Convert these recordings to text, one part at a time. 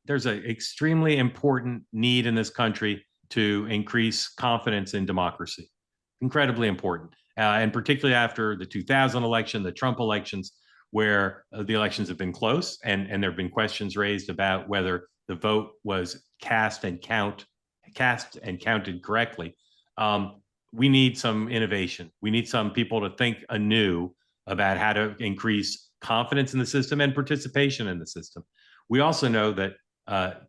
there's an extremely important need in this country to increase confidence in democracy. Incredibly important. And particularly after the 2000 election, the Trump elections, where the elections have been close and there have been questions raised about whether the vote was cast and counted correctly. We need some innovation. We need some people to think anew about how to increase confidence in the system and participation in the system. We also know that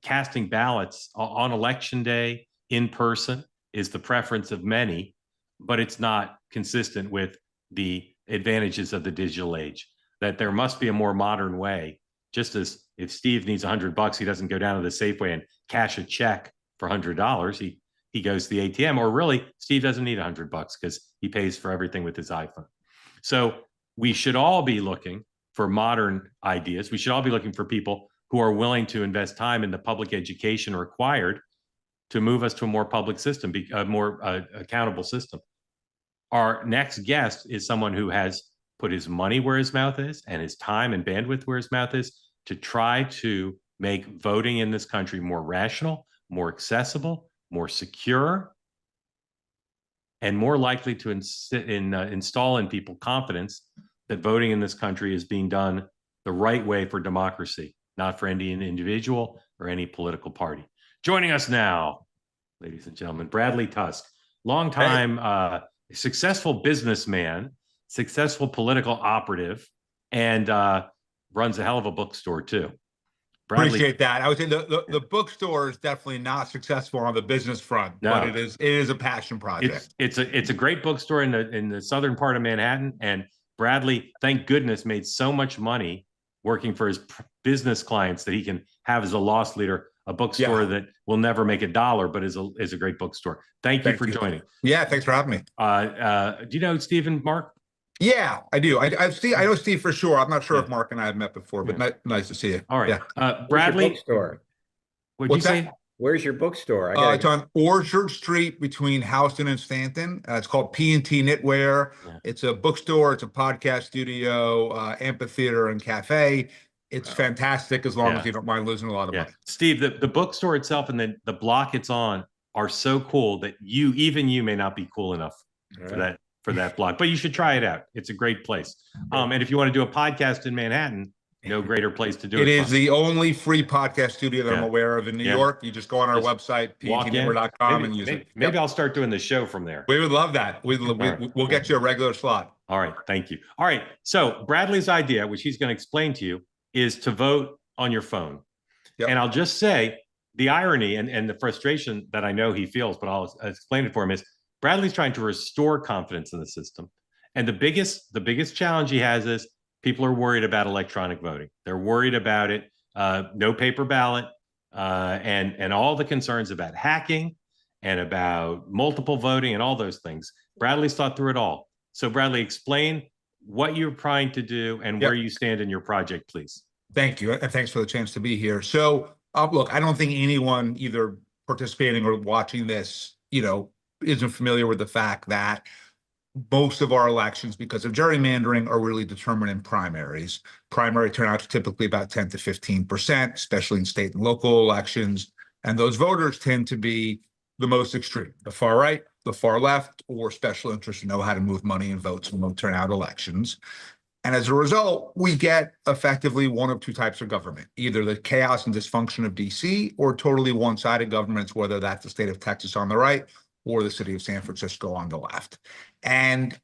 casting ballots on election day in person is the preference of many, but it's not consistent with the advantages of the digital age, that there must be a more modern way. Just as if Steve needs $100, he doesn't go down to the Safeway and cash a check for $100. He goes to the ATM, or really, Steve doesn't need $100 because he pays for everything with his iPhone. So we should all be looking for modern ideas. We should all be looking for people who are willing to invest time in the public education required to move us to a more public system, a more accountable system. Our next guest is someone who has put his money where his mouth is and his time and bandwidth where his mouth is to try to make voting in this country more rational, more accessible, more secure, and more likely to install in people confidence that voting in this country is being done the right way for democracy, not for any individual or any political party. Joining us now, ladies and gentlemen, Bradley Tusk, longtime successful businessman, successful political operative, and runs a hell of a bookstore too. Bradley, appreciate that. I would say the bookstore is definitely not successful on the business front, but it is a passion project. It's a great bookstore in the southern part of Manhattan, and Bradley, thank goodness, made so much money working for his business clients that he can have as a loss leader a bookstore that will never make $1, but is a great bookstore. Thank you for joining. Yeah, thanks for having me. Do you know Steve and Mark? Yeah, I do. I know Steve for sure. I'm not sure if Mark and I have met before, but nice to see you. All right. Yeah. Bradley, bookstore. What'd you say? Where's your bookstore? It's on Orchard Street between Houston and Stanton. It's called P&T Knitwear. Yeah. It's a bookstore. It's a podcast studio, amphitheater, and cafe. It's fantastic as long as you don't mind losing a lot of money. Steve, the bookstore itself and the block it's on are so cool that even you may not be cool enough for that block, but you should try it out. It's a great place. And if you want to do a podcast in Manhattan, no greater place to do it. It is the only free podcast studio that I'm aware of in New York. You just go on our website, pntnetwork.com, and use it. Maybe I'll start doing the show from there. We would love that. We'll get you a regular slot. All right. Thank you. All right. So Bradley's idea, which he's going to explain to you, is to vote on your phone. Yep. And I'll just say the irony and the frustration that I know he feels, but I'll explain it for him, is Bradley's trying to restore confidence in the system. And the biggest challenge he has is people are worried about electronic voting. They're worried about it, no paper ballot, and all the concerns about hacking and about multiple voting and all those things. Bradley's thought through it all. So Bradley, explain what you're trying to do and where you stand in your project, please. Thank you. And thanks for the chance to be here. So look, I don't think anyone either participating or watching this, isn't familiar with the fact that most of our elections, because of gerrymandering, are really determined in primaries. Primary turnout is typically about 10 to 15%, especially in state and local elections. And those voters tend to be the most extreme, the far right, the far left, or special interests who know how to move money and votes in low turnout elections. And as a result, we get effectively one of two types of government, either the chaos and dysfunction of DC or totally one-sided governments, whether that's the state of Texas on the right or the city of San Francisco on the left. And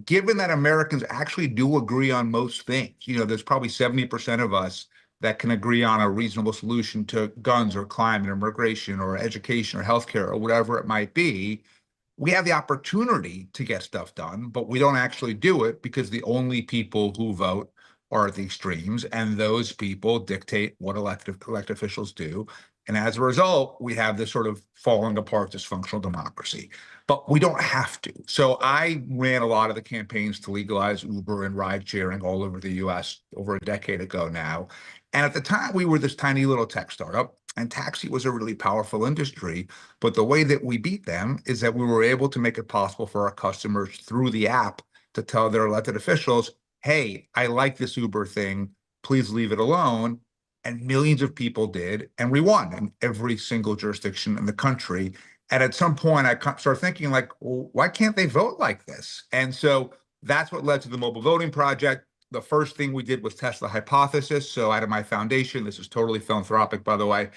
given that Americans actually do agree on most things, there's probably 70% of us that can agree on a reasonable solution to guns or climate or immigration or education or healthcare or whatever it might be, we have the opportunity to get stuff done, but we don't actually do it because the only people who vote are at the extremes, and those people dictate what elected officials do. And as a result, we have this sort of falling apart dysfunctional democracy. But we don't have to. So I ran a lot of the campaigns to legalize Uber and ride sharing all over the US over a decade ago now. And at the time, we were this tiny little tech startup, and taxi was a really powerful industry. But the way that we beat them is that we were able to make it possible for our customers through the app to tell their elected officials, hey, I like this Uber thing, please leave it alone. and millions of people did, and we won in every single jurisdiction in the country. And at some point, I started thinking, like, well, why can't they vote like this? And so that's what led to the Mobile Voting Project. The first thing we did was test the hypothesis. So out of my foundation, this is totally philanthropic, by the way,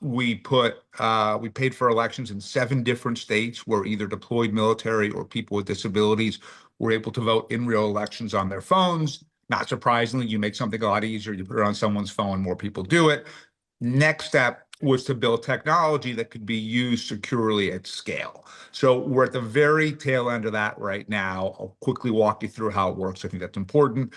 we paid for elections in 7 different states where either deployed military or people with disabilities were able to vote in real elections on their phones. Not surprisingly, you make something a lot easier. You put it on someone's phone, more people do it. Next step was to build technology that could be used securely at scale. So we're at the very tail end of that right now. I'll quickly walk you through how it works. I think that's important,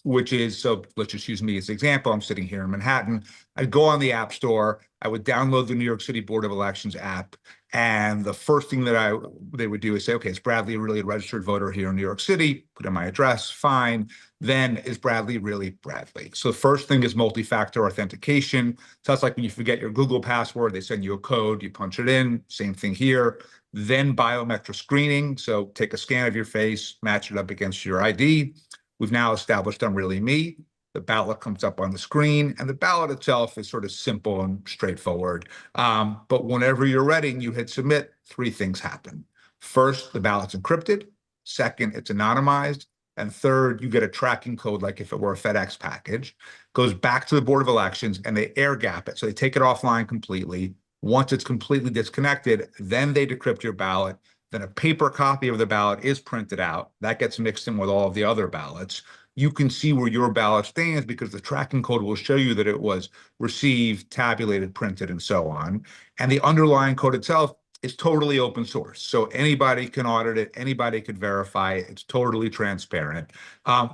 which is, so let's just use me as an example. I'm sitting here in Manhattan. I'd go on the App Store. I would download the New York City Board of Elections app. And the first thing that they would do is say, okay, is Bradley really a registered voter here in New York City? Put in my address, fine. Then is Bradley really Bradley? So the first thing is multi-factor authentication. So that's like when you forget your Google password, they send you a code, you punch it in, same thing here. Then biometric screening. So take a scan of your face, match it up against your ID. We've now established I'm really me. The ballot comes up on the screen, and the ballot itself is sort of simple and straightforward. But whenever you're ready and you hit submit, 3 things happen. First, the ballot's encrypted. Second, it's anonymized. And third, you get a tracking code like if it were a FedEx package. Goes back to the Board of Elections, and they air gap it. So they take it offline completely. Once it's completely disconnected, then they decrypt your ballot. Then a paper copy of the ballot is printed out. That gets mixed in with all of the other ballots. You can see where your ballot stands because the tracking code will show you that it was received, tabulated, printed, and so on. And the underlying code itself is totally open source. So anybody can audit it, anybody could verify it. It's totally transparent.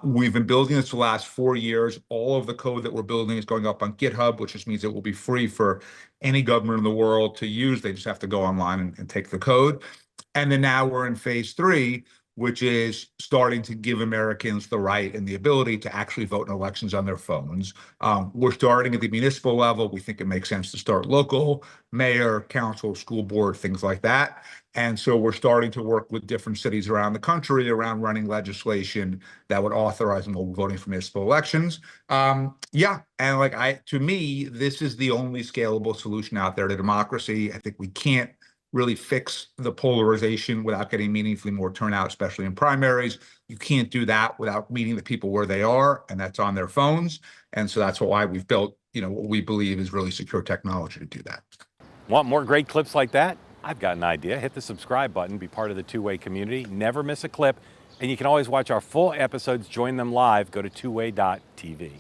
We've been building this for the last 4 years. All of the code that we're building is going up on GitHub, which just means it will be free for any government in the world to use. They just have to go online and take the code. And then now we're in phase 3, which is starting to give Americans the right and the ability to actually vote in elections on their phones. We're starting at the municipal level. We think it makes sense to start local, mayor, council, school board, things like that. And so we're starting to work with different cities around the country around running legislation that would authorize mobile voting for municipal elections. Yeah, and to me, this is the only scalable solution out there to democracy. I think we can't really fix the polarization without getting meaningfully more turnout, especially in primaries. You can't do that without meeting the people where they are, and that's on their phones. And so that's why we've built, what we believe is really secure technology to do that. Want more great clips like that? I've got an idea. Hit the subscribe button, be part of the Two-Way community, never miss a clip, and you can always watch our full episodes, join them live, go to twoway.tv.